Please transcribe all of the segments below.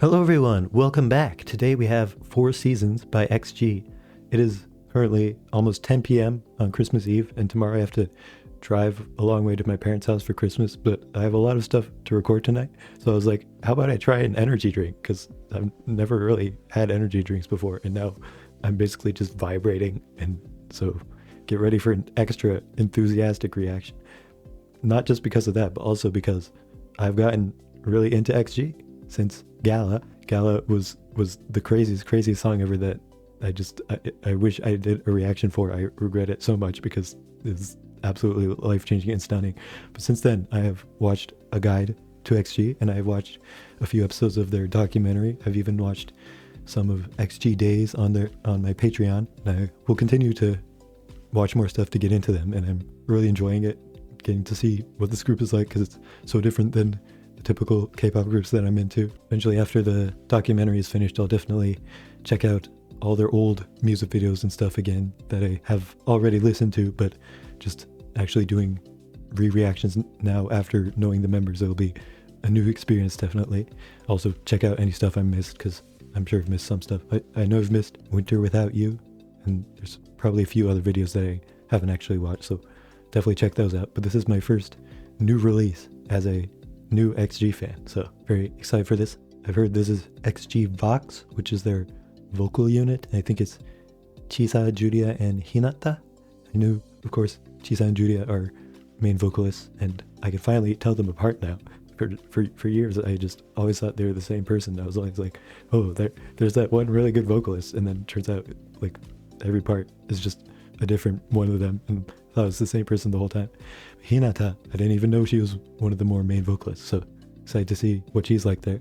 Hello everyone, welcome back. Today we have 4 Seasons by XG. It is currently almost 10 p.m. on Christmas Eve, and tomorrow I have to drive a long way to my parents' house for Christmas, but I have a lot of stuff to record tonight. So I was like, how about I try an energy drink? Because I've never really had energy drinks before, and now I'm basically just vibrating, and so get ready for an extra enthusiastic reaction. Not just because of that, but also because I've gotten really into XG since Gala. Gala was the craziest song ever that I wish I did a reaction for. I regret it so much because it's absolutely life-changing and stunning. But since then, I have watched a guide to XG, and I have watched a few episodes of their documentary. I've even watched some of XG Days on my Patreon, and I will continue to watch more stuff to get into them, and I'm really enjoying it, getting to see what this group is like, because it's so different than the typical K-pop groups that I'm into. Eventually, after the documentary is finished, I'll definitely check out all their old music videos and stuff again that I have already listened to, but just actually doing re-reactions now after knowing the members. It'll be a new experience, definitely. Also, check out any stuff I missed, because I'm sure I've missed some stuff. I know I've missed Winter Without You, and there's probably a few other videos that I haven't actually watched, so definitely check those out. But this is my first new release as a new XG fan, so very excited for this. I've heard this is XG Vox, which is their vocal unit. I think it's Chisa, Julia, and Hinata. I knew, of course, Chisa and Julia are main vocalists, and I can finally tell them apart now. For years, I just always thought they were the same person. I was always like, oh, there's that one really good vocalist, and then it turns out like every part is just a different one of them, and I thought it was the same person the whole time. Hinata, I didn't even know she was one of the more main vocalists, so excited to see what she's like there.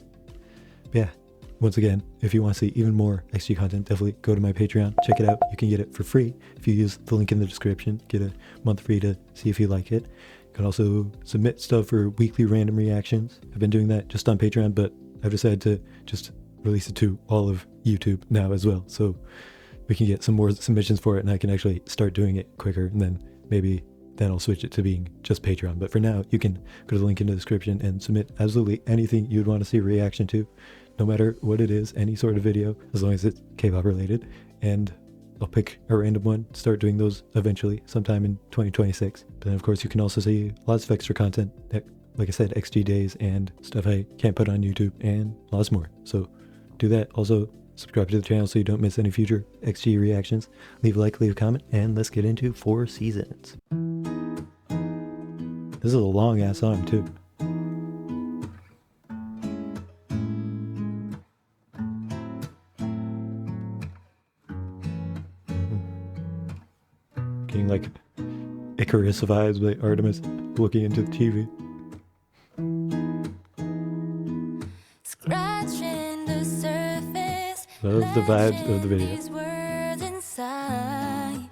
But yeah, once again, if you want to see even more XG content, definitely go to my Patreon, check it out. You can get it for free if you use the link in the description. Get a month free to see if you like it. You can also submit stuff for weekly random reactions. I've been doing that just on Patreon, but I've decided to just release it to all of YouTube now as well, so we can get some more submissions for it, and I can actually start doing it quicker, and then I'll switch it to being just Patreon. But for now, you can go to the link in the description and submit absolutely anything you'd want to see a reaction to, no matter what it is, any sort of video, as long as it's K-pop related, and I'll pick a random one, start doing those eventually, sometime in 2026. But then of course you can also see lots of extra content, like I said, XG Days and stuff I can't put on YouTube, and lots more. So do that. Also, subscribe to the channel so you don't miss any future XG reactions. Leave a like, leave a comment, and let's get into 4 Seasons. This is a long ass song too. Getting like Icarus vibes by Artemis looking into the TV. Scratching the surface, Love the vibes of the video. these words inside.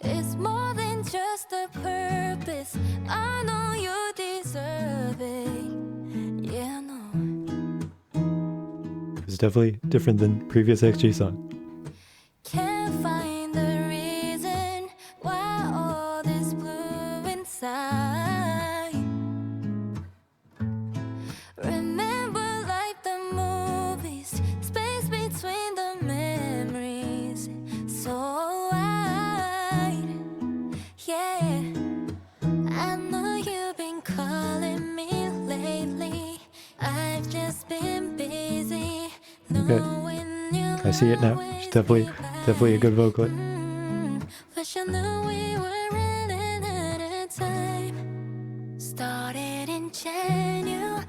It's more than just a purpose. I know you deserve it. Yeah, no. It's definitely different than previous XG song. Can't find the reason why all this blue inside. Remember like the movies, space between the memories, so wide. Yeah, I know you've been calling me lately. I've just been busy knowing you. I see it now. She's definitely a good vocalist. Wish I knew we were running out of time. Started in January,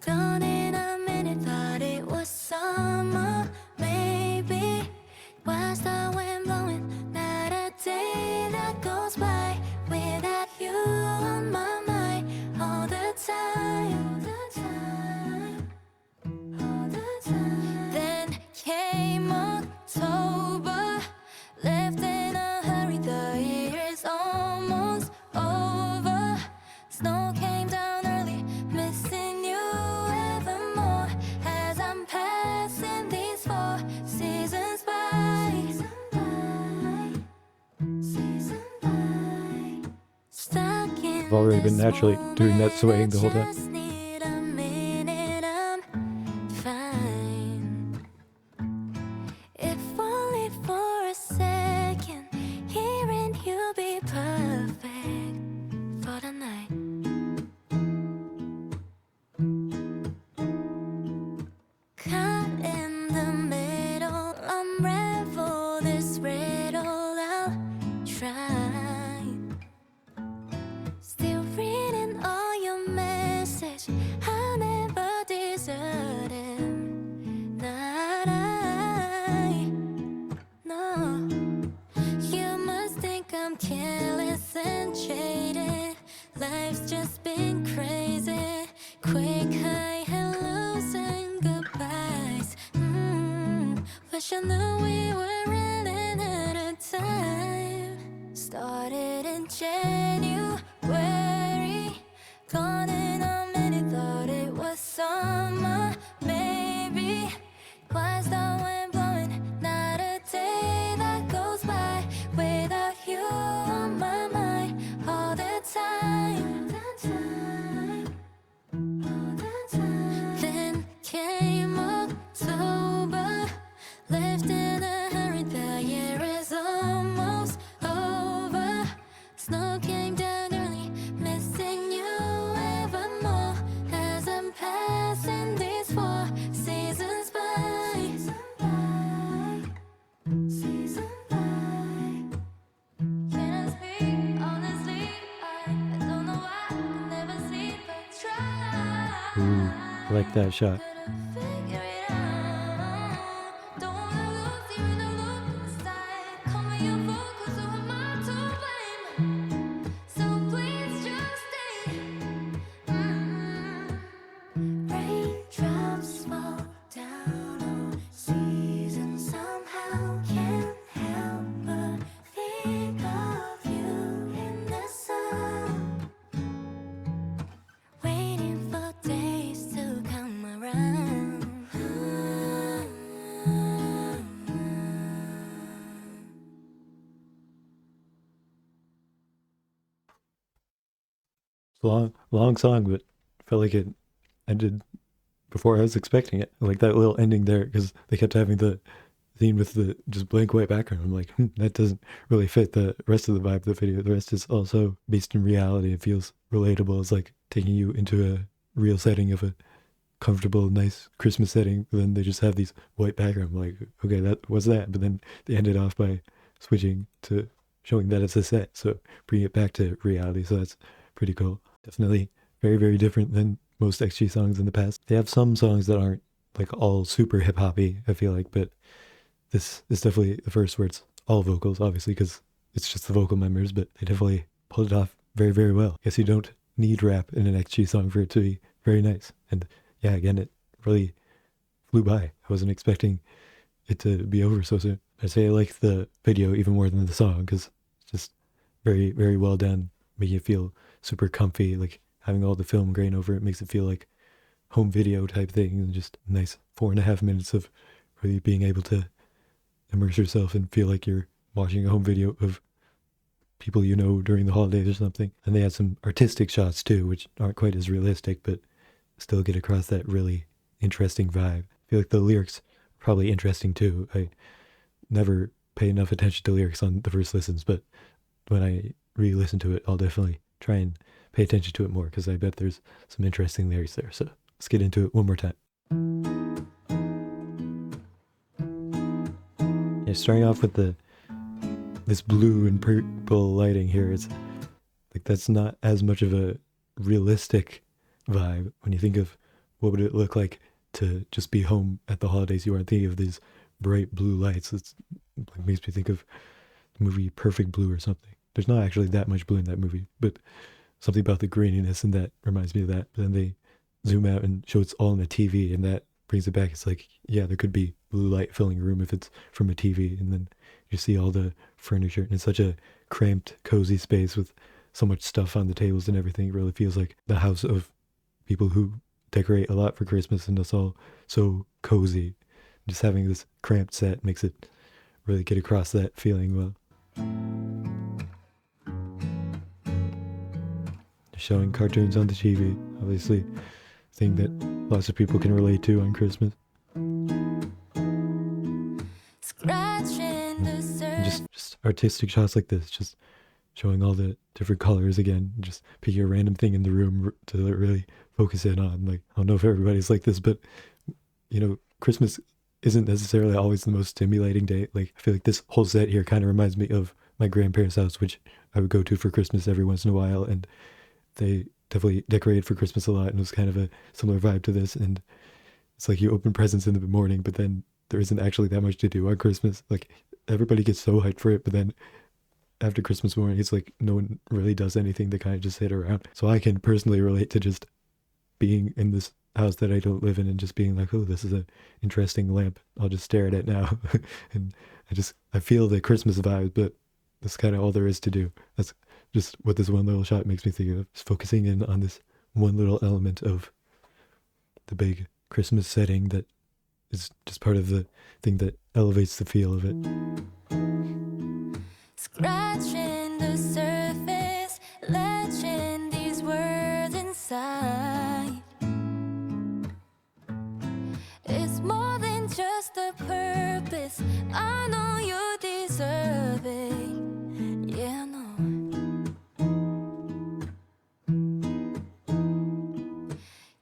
gone in a minute. Thought it was summer, maybe. Was the wind blowing? Not a day that goes by without you on my mind all the time. Then came October, left in a hurry. The year's almost over. Snow came down early, missing you evermore as I'm passing these 4 seasons by. Stuck in I've already been naturally doing that swaying the whole time. just need Ooh, I like that shot. Raindrops fall down on seasons. Somehow can't help but think of you in the sun. Waiting for days to come around. It's a long song, but felt like it ended before I was expecting it. Like that little ending there, because they kept having the scene with the just blank white background. I'm like, that doesn't really fit the rest of the vibe of the video. The rest is also based in reality. It feels relatable. It's like taking you into a real setting of a comfortable, nice Christmas setting. But then they just have these white background. I'm like, okay, that was that. But then they ended off by switching to showing that it's a set. So bringing it back to reality. So that's pretty cool. Definitely very, very different than most XG songs in the past. They have some songs that aren't like all super hip hoppy, I feel like, but this is definitely the first where it's all vocals, obviously, because it's just the vocal members, but they definitely pulled it off very, very well. I guess you don't need rap in an XG song for it to be very nice. And yeah, again, it really flew by. I wasn't expecting it to be over so soon. I'd say I like the video even more than the song because it's just very, very well done, making it feel super comfy, like having all the film grain over it makes it feel like home video type thing, and just nice 4.5 minutes of really being able to immerse yourself and feel like you're watching a home video of people you know during the holidays or something. And they had some artistic shots too, which aren't quite as realistic, but still get across that really interesting vibe. I feel like the lyrics are probably interesting too. I never pay enough attention to lyrics on the first listens, but when I re-listen to it, I'll definitely try and pay attention to it more because I bet there's some interesting lyrics there. So let's get into it one more time. Yeah, starting off with this blue and purple lighting here, it's like that's not as much of a realistic vibe when you think of what would it look like to just be home at the holidays. You aren't thinking of these bright blue lights. It's like makes me think of the movie Perfect Blue or something. There's not actually that much blue in that movie, but something about the graininess and that reminds me of that. But then they zoom out and show it's all on a TV, and that brings it back. It's like, yeah, there could be blue light filling a room if it's from a TV, and then you see all the furniture, and it's such a cramped, cozy space with so much stuff on the tables and everything. It really feels like the house of people who decorate a lot for Christmas, and it's all so cozy. Just having this cramped set makes it really get across that feeling well. Showing cartoons on the TV, obviously, thing that lots of people can relate to on Christmas. Just artistic shots like this, just showing all the different colors again, just picking a random thing in the room to really focus in on. Like, I don't know if everybody's like this, but you know, Christmas isn't necessarily always the most stimulating day. Like, I feel like this whole set here kind of reminds me of my grandparents' house, which I would go to for Christmas every once in a while, and they definitely decorated for Christmas a lot, and it was kind of a similar vibe to this. And it's like you open presents in the morning, but then there isn't actually that much to do on Christmas. Like, everybody gets so hyped for it, but then after Christmas morning, it's like no one really does anything. They kind of just sit around. So I can personally relate to just being in this house that I don't live in and just being like, oh, this is an interesting lamp. I'll just stare at it now. And I feel the Christmas vibe, but that's kind of all there is to do. That's just what this one little shot makes me think of, just focusing in on this one little element of the big Christmas setting that is just part of the thing that elevates the feel of it. Scratching the surface, latching these words inside. It's more than just a purpose. I know you deserve it. Yeah, no.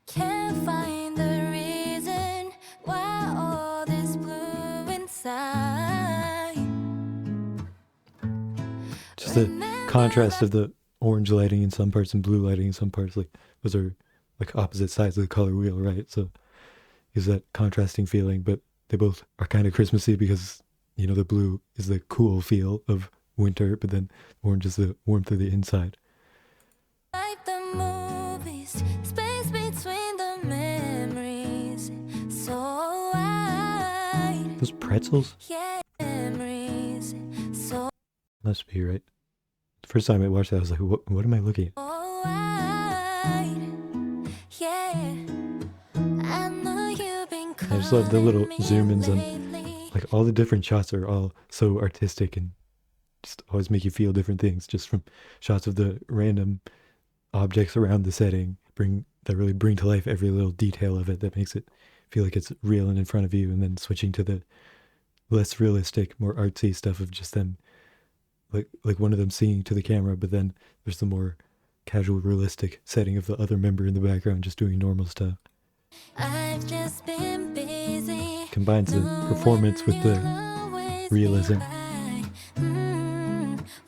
Can't find the reason why all this blue inside. Just the contrast of the orange lighting in some parts and blue lighting in some parts, like those are like opposite sides of the color wheel, right? So is that contrasting feeling, but they both are kind of Christmassy because, you know, the blue is the cool feel of winter, but then orange is the warmth of the inside. Like the movies, space between the memories. So wide, Those pretzels yeah, memories. So must be right. The first time I watched that, I was like, what am I looking at? wide, yeah. I know you've been I just love the little calling me zoom ins on, lately. like, all the different shots are all so artistic and just always make you feel different things just from shots of the random objects around the setting really bring to life every little detail of it that makes it feel like it's real and in front of you, and then switching to the less realistic, more artsy stuff of just them, like one of them singing to the camera, but then there's the more casual, realistic setting of the other member in the background just doing normal stuff. I've just been busy. Combines the performance with the realism.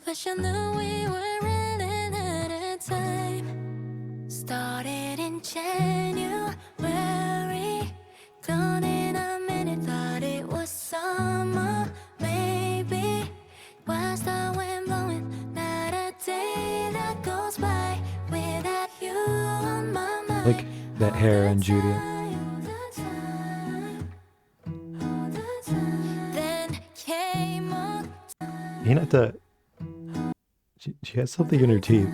Wish I knew we were running out of time. Started in January, gone in a minute. Thought it was summer, maybe. Was the wind blowing? Not a day that goes by without you on my mind. Like that hair on Julia. Then came on. Ain't it that she has something in her teeth,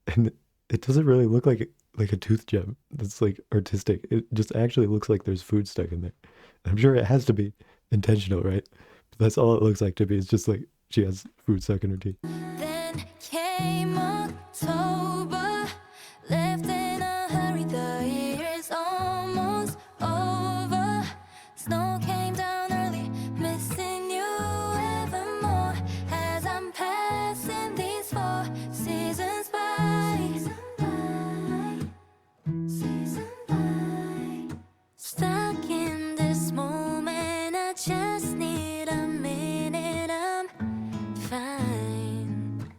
and it doesn't really look like a tooth gem that's like artistic. It just actually looks like there's food stuck in there. I'm sure it has to be intentional, right? But that's all it looks like to me. It's just like she has food stuck in her teeth. Then came October, left in a hurry. The year is almost over. Snow came down early, missing you evermore as I'm passing these 4 seasons by. Season by. Stuck in this moment, I just need a minute. I'm fine.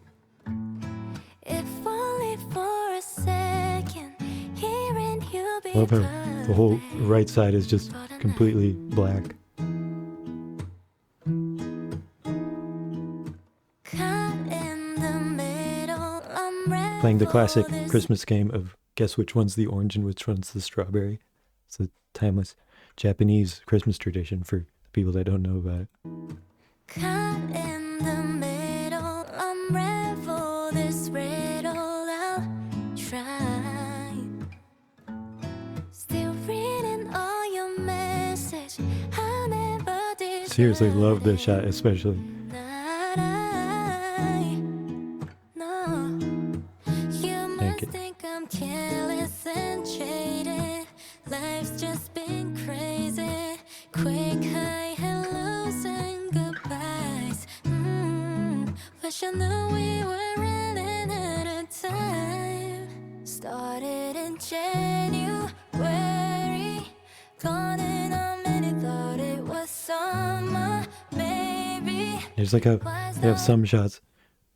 If only for a second, hearing you be Love how the whole right side is just completely black. Caught in the middle, I'm Playing the classic Christmas game of guess which one's the orange and which one's the strawberry. It's a timeless Japanese Christmas tradition for people that don't know about it. Caught in the middle, unravel this riddle. I'll try. Still reading all your message. I never did. Seriously, love this shot especially. Not I. No. You Thank must you. think I'm careless and jaded. Life's just been crazy. Quick high hellos and goodbyes. Wish I knew we were running out of time. Started in January, gone in a minute. Thought it was summer, maybe. There's like they have some shots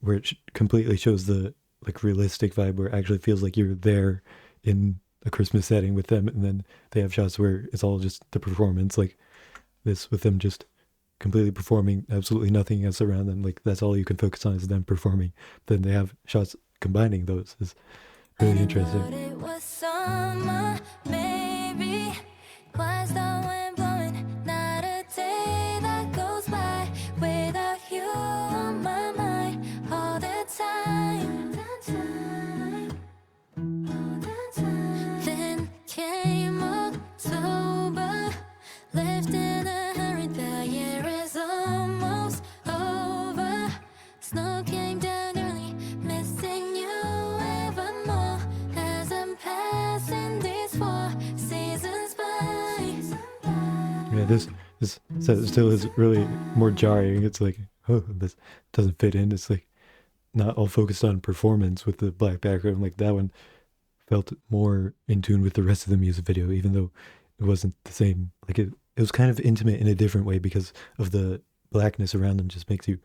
where it completely shows the like realistic vibe where it actually feels like you're there in a Christmas setting with them, and then they have shots where it's all just the performance, like this with them just completely performing, absolutely nothing else around them, like that's all you can focus on is them performing. Then they have shots combining those. Is really interesting. Thought it was summer, maybe. Was the wind blowing? Not a day that goes by without you on my mind all the time. Then came October, left in a hurry. The year is almost over. Snow came down early, missing you evermore as I'm passing these 4 seasons by. Yeah, this still is really more jarring. It's like, oh, this doesn't fit in. It's like not all focused on performance with the black background. Like that one felt more in tune with the rest of the music video, even though it wasn't the same. Like it was kind of intimate in a different way because of the blackness around them just makes you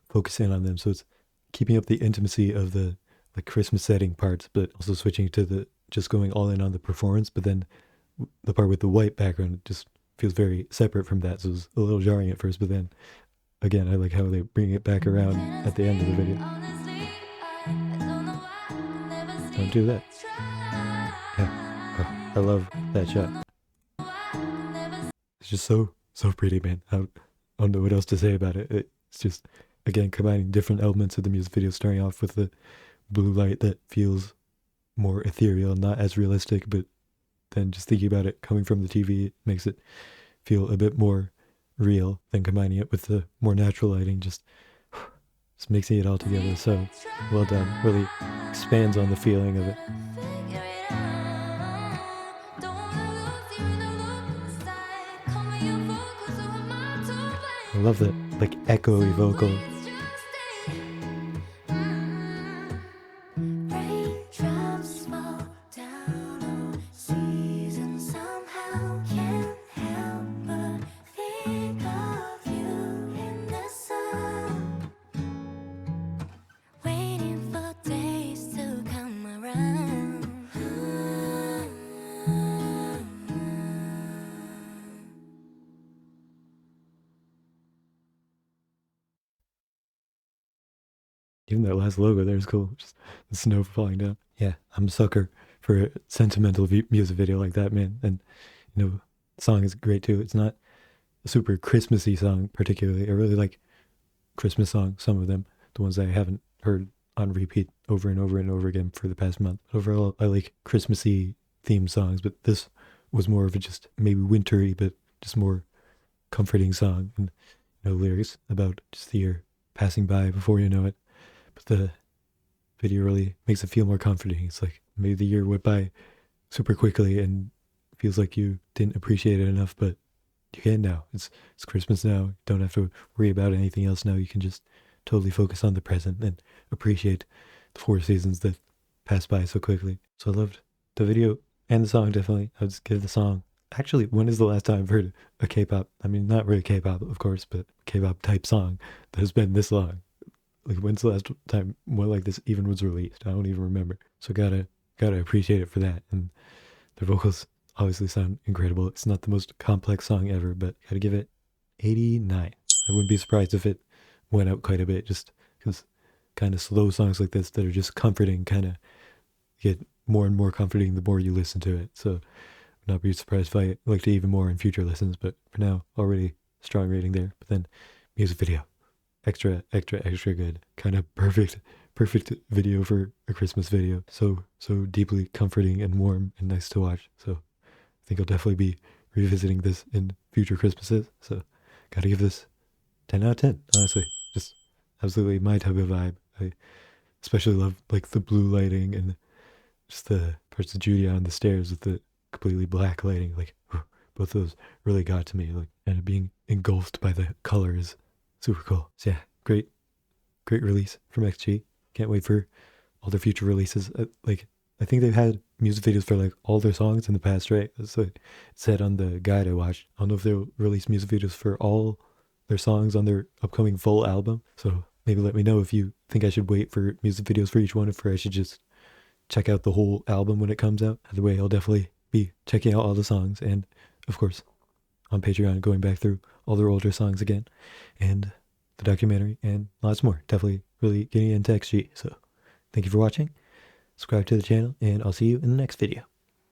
focus in on them. So it's keeping up the intimacy of the like Christmas setting parts, but also switching to the just going all in on the performance, but then the part with the white background just feels very separate from that, so it was a little jarring at first, but then again, I like how they bring it back around at the end of the video. Don't do that. Yeah, oh, I love that shot. It's just so pretty, man. I don't know what else to say about it. It's just, again, combining different elements of the music video, starting off with the blue light that feels more ethereal, not as realistic, but then just thinking about it coming from the TV, it makes it feel a bit more real. Then combining it with the more natural lighting, just mixing it all together. So well done. Really expands on the feeling of it. I love that, like, echoey vocal. Even that last logo there is cool. Just the snow falling down. Yeah, I'm a sucker for a sentimental music video like that, man. And, you know, the song is great too. It's not a super Christmassy song particularly. I really like Christmas songs, some of them, the ones I haven't heard on repeat over and over and over again for the past month. Overall, I like Christmassy themed songs, but this was more of a just maybe wintry, but just more comforting song. And, you know, lyrics about just the year passing by before you know it. But the video really makes it feel more comforting. It's like maybe the year went by super quickly and feels like you didn't appreciate it enough, but you can now. It's Christmas now. You don't have to worry about anything else now. You can just totally focus on the present and appreciate the 4 seasons that pass by so quickly. So I loved the video and the song, definitely. I would just give the song. Actually, when is the last time I've heard a K-pop? I mean, not really K-pop, of course, but K-pop type song that has been this long. Like, when's the last time one like this even was released? I don't even remember. So gotta appreciate it for that. And the vocals obviously sound incredible. It's not the most complex song ever, but gotta give it 89. I wouldn't be surprised if it went up quite a bit, just because kind of slow songs like this that are just comforting kind of get more and more comforting the more you listen to it. So I'd not be surprised if I liked it even more in future listens, but for now, already strong rating there. But then music video. Extra good. Kind of perfect video for a Christmas video. So deeply comforting and warm and nice to watch. So I think I'll definitely be revisiting this in future Christmases. So gotta give this 10 out of 10, honestly. Just absolutely my type of vibe. I especially love like the blue lighting and just the parts of Judy on the stairs with the completely black lighting. Like, both of those really got to me. Like, and being engulfed by the colors. Super cool. So yeah, great release from XG. Can't wait for all their future releases. Like, I think they've had music videos for like all their songs in the past, right? That's what it said on the guide I watched. I don't know if they'll release music videos for all their songs on their upcoming full album. So maybe let me know if you think I should wait for music videos for each one, or if I should just check out the whole album when it comes out. Either way, I'll definitely be checking out all the songs, and of course on Patreon going back through all their older songs again, and the documentary, and lots more. Definitely really getting into XG. So thank you for watching. Subscribe to the channel, and I'll see you in the next video.